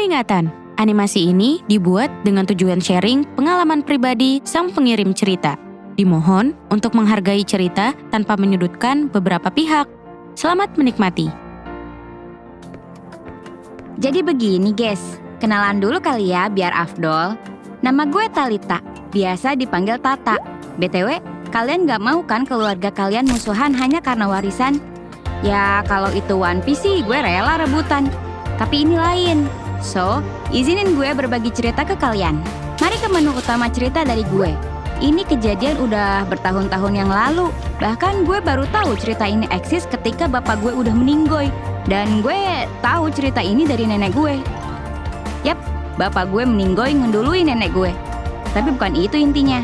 Peringatan, animasi ini dibuat dengan tujuan sharing pengalaman pribadi sang pengirim cerita. Dimohon untuk menghargai cerita tanpa menyudutkan beberapa pihak. Selamat menikmati. Jadi begini guys, kenalan dulu kali ya biar afdol. Nama gue Talita, biasa dipanggil Tata. BTW, kalian gak mau kan keluarga kalian musuhan hanya karena warisan? Ya kalau itu One Piece sih gue rela rebutan. Tapi ini lain. So, izinin gue berbagi cerita ke kalian. Mari ke menu utama cerita dari gue. Ini kejadian udah bertahun-tahun yang lalu. Bahkan gue baru tahu cerita ini eksis ketika bapak gue udah meninggoy. Dan gue tahu cerita ini dari nenek gue. Yap, bapak gue meninggoy ngedului nenek gue. Tapi bukan itu intinya.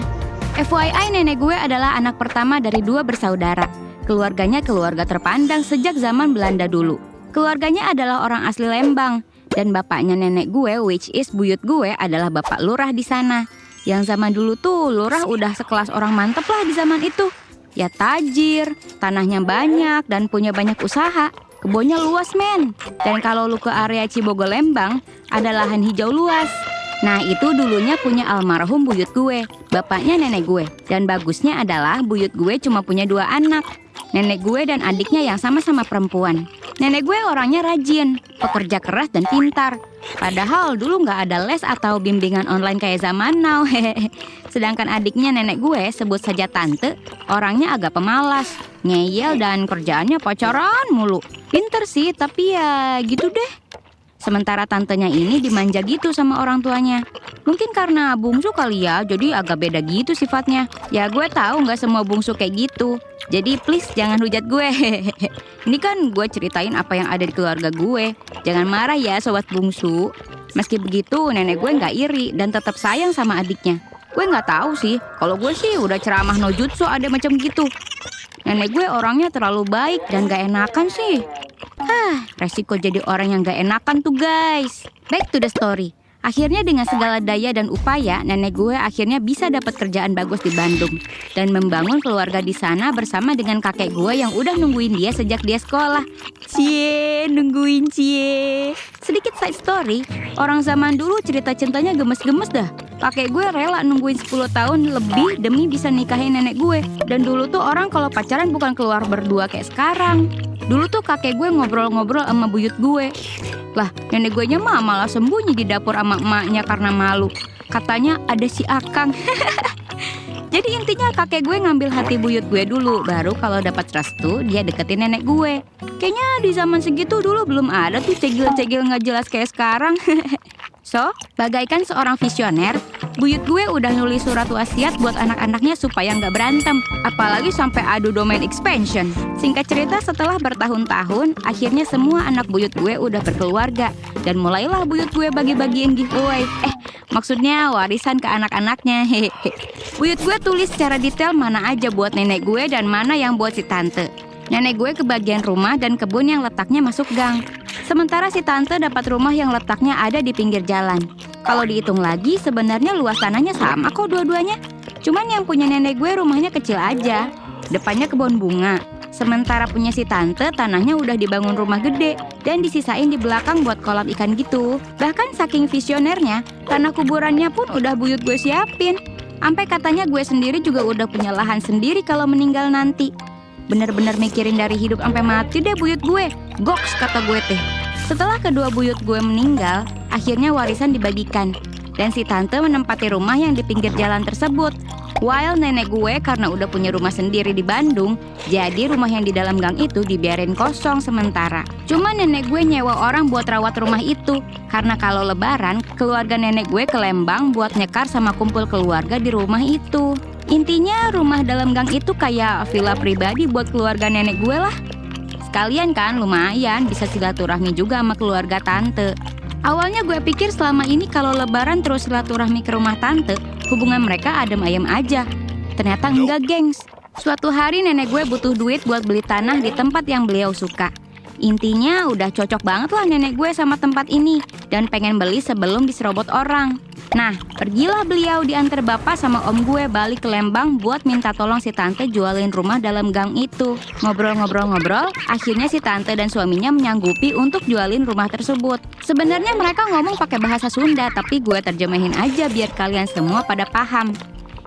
FYI, nenek gue adalah anak pertama dari 2 bersaudara. Keluarganya keluarga terpandang sejak zaman Belanda dulu. Keluarganya adalah orang asli Lembang. Dan bapaknya nenek gue, which is buyut gue, adalah bapak lurah di sana. Yang zaman dulu tuh lurah udah sekelas orang mantep lah di zaman itu. Ya tajir, tanahnya banyak dan punya banyak usaha. Kebunnya luas men. Dan kalau lu ke area Cibogo Lembang, ada lahan hijau luas. Nah itu dulunya punya almarhum buyut gue, bapaknya nenek gue. Dan bagusnya adalah buyut gue cuma punya 2 anak. Nenek gue dan adiknya yang sama-sama perempuan. Nenek gue orangnya rajin, pekerja keras dan pintar. Padahal dulu nggak ada les atau bimbingan online kayak zaman now. Sedangkan adiknya nenek gue, sebut saja tante, orangnya agak pemalas, ngeyel dan kerjaannya pacaran mulu. Pinter sih, tapi ya gitu deh. Sementara tantenya ini dimanja gitu sama orang tuanya. Mungkin karena bungsu kali ya, jadi agak beda gitu sifatnya. Ya gue tahu nggak semua bungsu kayak gitu. Jadi please jangan hujat gue. Ini kan gue ceritain apa yang ada di keluarga gue. Jangan marah ya sobat bungsu. Meski begitu nenek gue nggak iri dan tetap sayang sama adiknya. Gue nggak tahu sih, kalau gue sih udah ceramah no jutsu ada macam gitu. Nenek gue orangnya terlalu baik dan gak enakan sih. Resiko jadi orang yang gak enakan tuh guys. Back to the story. Akhirnya dengan segala daya dan upaya, nenek gue akhirnya bisa dapat kerjaan bagus di Bandung dan membangun keluarga di sana bersama dengan kakek gue yang udah nungguin dia sejak dia sekolah. Cie, nungguin cie. Sedikit side story, orang zaman dulu cerita cintanya gemes-gemes dah. Kakek gue rela nungguin 10 tahun lebih demi bisa nikahin nenek gue. Dan dulu tuh orang kalau pacaran bukan keluar berdua kayak sekarang. Dulu tuh kakek gue ngobrol-ngobrol sama buyut gue. Lah, nenek gue nya mah malah sembunyi di dapur sama emaknya karena malu. Katanya ada si Akang. Jadi intinya kakek gue ngambil hati buyut gue dulu. Baru kalau dapat restu, dia deketin nenek gue. Kayaknya di zaman segitu dulu belum ada tuh cegil-cegil nggak jelas kayak sekarang. So, bagaikan seorang visioner, buyut gue udah nulis surat wasiat buat anak-anaknya supaya nggak berantem. Apalagi sampai adu domain expansion. Singkat cerita, setelah bertahun-tahun, akhirnya semua anak buyut gue udah berkeluarga. Dan mulailah buyut gue bagi-bagiin giveaway. Maksudnya warisan ke anak-anaknya. Buyut gue tulis secara detail mana aja buat nenek gue dan mana yang buat si tante. Nenek gue kebagian rumah dan kebun yang letaknya masuk gang. Sementara si tante dapat rumah yang letaknya ada di pinggir jalan. Kalau dihitung lagi sebenarnya luas tanahnya sama kok dua-duanya. Cuman yang punya nenek gue rumahnya kecil aja. Depannya kebun bunga. Sementara punya si tante tanahnya udah dibangun rumah gede dan disisain di belakang buat kolam ikan gitu. Bahkan saking visionernya, tanah kuburannya pun udah buyut gue siapin. Sampai katanya gue sendiri juga udah punya lahan sendiri kalau meninggal nanti. Bener-bener mikirin dari hidup sampai mati deh buyut gue. Goks kata gue teh. Setelah kedua buyut gue meninggal, akhirnya warisan dibagikan. Dan si tante menempati rumah yang di pinggir jalan tersebut. While nenek gue karena udah punya rumah sendiri di Bandung, jadi rumah yang di dalam gang itu dibiarin kosong sementara. Cuma nenek gue nyewa orang buat rawat rumah itu. Karena kalau lebaran, keluarga nenek gue ke Lembang buat nyekar sama kumpul keluarga di rumah itu. Intinya rumah dalam gang itu kayak villa pribadi buat keluarga nenek gue lah. Sekalian kan lumayan bisa silaturahmi juga sama keluarga tante. Awalnya gue pikir selama ini kalau lebaran terus silaturahmi ke rumah tante, hubungan mereka adem ayem aja. Ternyata enggak gengs. Suatu hari nenek gue butuh duit buat beli tanah di tempat yang beliau suka. Intinya udah cocok banget lah nenek gue sama tempat ini dan pengen beli sebelum diserobot orang. Nah, pergilah beliau diantar bapak sama om gue balik ke Lembang buat minta tolong si tante jualin rumah dalam gang itu. Ngobrol-ngobrol-ngobrol, akhirnya si tante dan suaminya menyanggupi untuk jualin rumah tersebut. Sebenarnya mereka ngomong pakai bahasa Sunda, tapi gue terjemahin aja biar kalian semua pada paham.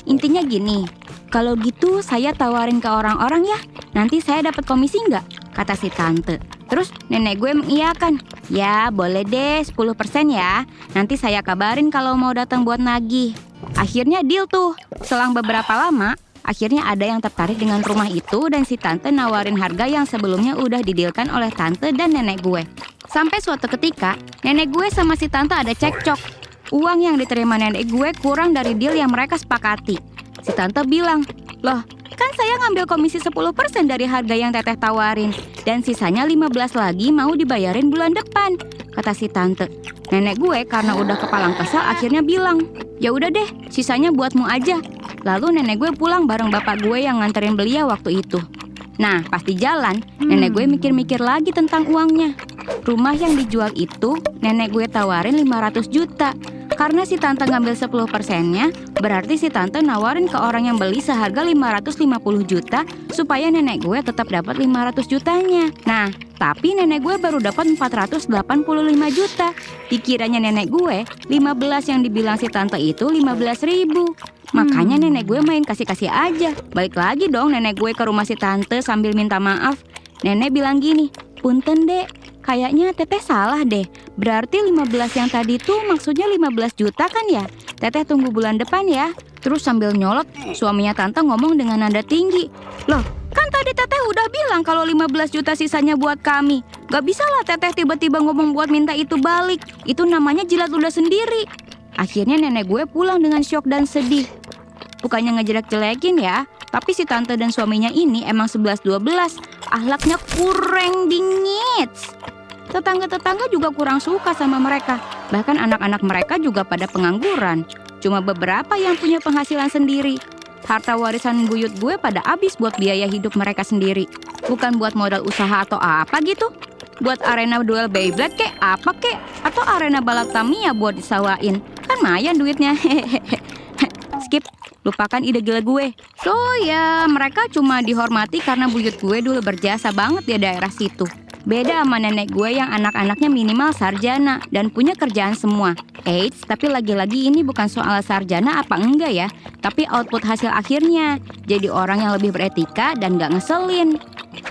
Intinya gini, kalau gitu saya tawarin ke orang-orang ya, nanti saya dapat komisi nggak? Kata si tante. Terus nenek gue mengiyakan. Ya boleh deh 10% ya. Nanti saya kabarin kalau mau datang buat nagih. Akhirnya deal tuh. Selang beberapa lama, akhirnya ada yang tertarik dengan rumah itu dan si tante nawarin harga yang sebelumnya udah didealkan oleh tante dan nenek gue. Sampai suatu ketika, nenek gue sama si tante ada cekcok. Uang yang diterima nenek gue kurang dari deal yang mereka sepakati. Si tante bilang, "Loh, kan saya ngambil komisi 10% dari harga yang teteh tawarin. Dan sisanya 15 lagi mau dibayarin bulan depan," kata si tante. Nenek gue karena udah kepalang kesal akhirnya bilang, "Ya udah deh, sisanya buatmu aja." Lalu nenek gue pulang bareng bapak gue yang nganterin beliau waktu itu. Nah, pas di jalan, nenek gue mikir-mikir lagi tentang uangnya. Rumah yang dijual itu nenek gue tawarin 500 juta. Karena si tante ngambil 10%-nya, berarti si tante nawarin ke orang yang beli seharga 550 juta supaya nenek gue tetap dapat 500 jutanya. Nah, tapi nenek gue baru dapat 485 juta. Dikiranya nenek gue, 15 yang dibilang si tante itu 15.000. Makanya nenek gue main kasih-kasih aja. Balik lagi dong nenek gue ke rumah si tante sambil minta maaf. Nenek bilang gini, "Punten dek, kayaknya teteh salah deh. Berarti 15 yang tadi tuh maksudnya 15 juta kan ya? Teteh tunggu bulan depan ya." Terus sambil nyolot, suaminya tante ngomong dengan nada tinggi, "Loh, kan tadi teteh udah bilang kalau 15 juta sisanya buat kami. Gak bisa lah teteh tiba-tiba ngomong buat minta itu balik. Itu namanya jilat ludah sendiri." Akhirnya nenek gue pulang dengan syok dan sedih. Bukannya ngejelek-jelekin ya, tapi si tante dan suaminya ini emang 11-12. Akhlaknya kurang dingin. Tetangga-tetangga juga kurang suka sama mereka. Bahkan anak-anak mereka juga pada pengangguran. Cuma beberapa yang punya penghasilan sendiri. Harta warisan buyut gue pada habis buat biaya hidup mereka sendiri. Bukan buat modal usaha atau apa gitu. Buat arena duel Beyblade kek, apa kek. Atau arena balap Tamiya buat disawain. Kan lumayan duitnya. Skip, lupakan ide gila gue. So ya, mereka cuma dihormati karena buyut gue dulu berjasa banget di daerah situ. Beda sama nenek gue yang anak-anaknya minimal sarjana dan punya kerjaan semua. Eits, tapi lagi-lagi ini bukan soal sarjana apa enggak ya, tapi output hasil akhirnya. Jadi orang yang lebih beretika dan gak ngeselin.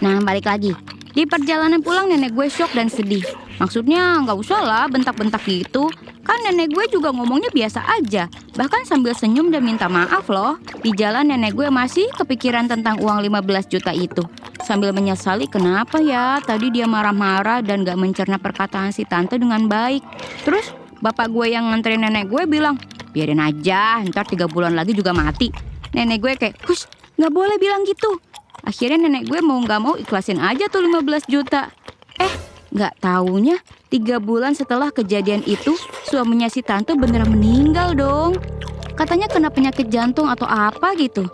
Nah, balik lagi. Di perjalanan pulang nenek gue syok dan sedih. Maksudnya gak usah lah bentak-bentak gitu. Kan nenek gue juga ngomongnya biasa aja. Bahkan sambil senyum dan minta maaf loh. Di jalan nenek gue masih kepikiran tentang uang 15 juta itu. Sambil menyesali kenapa ya tadi dia marah-marah dan gak mencerna perkataan si tante dengan baik. Terus bapak gue yang nganterin nenek gue bilang, "Biarin aja, ntar 3 bulan lagi juga mati." Nenek gue kayak, "Hush, gak boleh bilang gitu." Akhirnya nenek gue mau gak mau ikhlasin aja tuh 15 juta. Gak taunya 3 bulan setelah kejadian itu, suaminya si tante beneran meninggal dong. Katanya kena penyakit jantung atau apa gitu.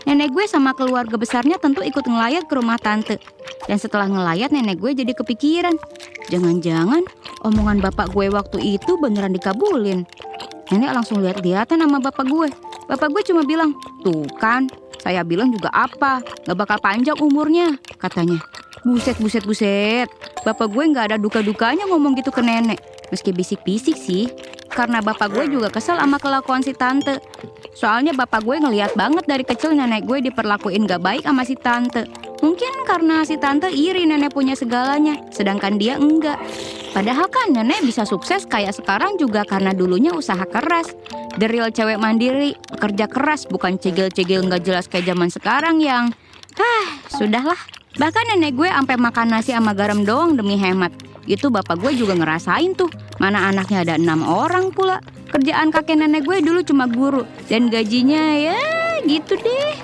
Nenek gue sama keluarga besarnya tentu ikut ngelayat ke rumah tante. Dan setelah ngelayat nenek gue jadi kepikiran, jangan-jangan omongan bapak gue waktu itu beneran dikabulin. Nenek langsung lihat-lihatan sama bapak gue. Bapak gue cuma bilang, "Tuh kan, saya bilang juga apa, gak bakal panjang umurnya," katanya. Buset. Bapak gue gak ada duka-dukanya ngomong gitu ke nenek. Meski bisik-bisik sih. Karena bapak gue juga kesel sama kelakuan si tante. Soalnya bapak gue ngeliat banget dari kecil nenek gue diperlakuin gak baik sama si tante. Mungkin karena si tante iri nenek punya segalanya, sedangkan dia enggak. Padahal kan nenek bisa sukses kayak sekarang juga karena dulunya usaha keras. The real cewek mandiri, kerja keras, bukan cegil-cegil gak jelas kayak zaman sekarang yang... sudahlah. Bahkan nenek gue sampai makan nasi sama garam doang demi hemat. Itu bapak gue juga ngerasain tuh. Mana anaknya ada 6 orang pula. Kerjaan kakek nenek gue dulu cuma guru. Dan gajinya ya gitu deh.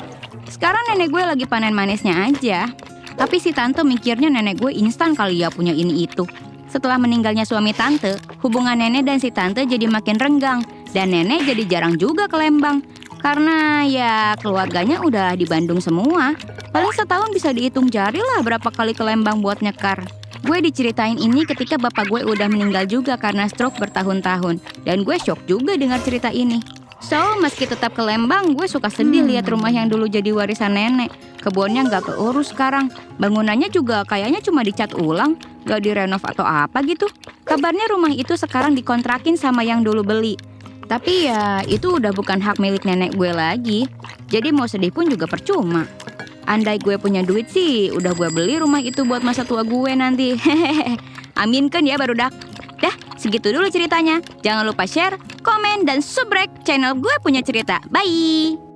Sekarang nenek gue lagi panen manisnya aja. Tapi si tante mikirnya nenek gue instan kali ya punya ini itu. Setelah meninggalnya suami tante, hubungan nenek dan si tante jadi makin renggang. Dan nenek jadi jarang juga ke Lembang. Karena ya keluarganya udah di Bandung semua. Paling setahun bisa dihitung jari lah berapa kali ke Lembang buat nyekar. Gue diceritain ini ketika bapak gue udah meninggal juga karena stroke bertahun-tahun. Dan gue shock juga dengar cerita ini. So, meski tetap ke Lembang, gue suka sedih lihat rumah yang dulu jadi warisan nenek. Kebunnya nggak keurus sekarang. Bangunannya juga kayaknya cuma dicat ulang, nggak direnov atau apa gitu. Kabarnya rumah itu sekarang dikontrakin sama yang dulu beli. Tapi ya, itu udah bukan hak milik nenek gue lagi. Jadi mau sedih pun juga percuma. Andai gue punya duit sih, udah gue beli rumah itu buat masa tua gue nanti. Aminkan ya barudak. Dah, segitu dulu ceritanya. Jangan lupa share, komen, dan subrek channel Gue Punya Cerita. Bye!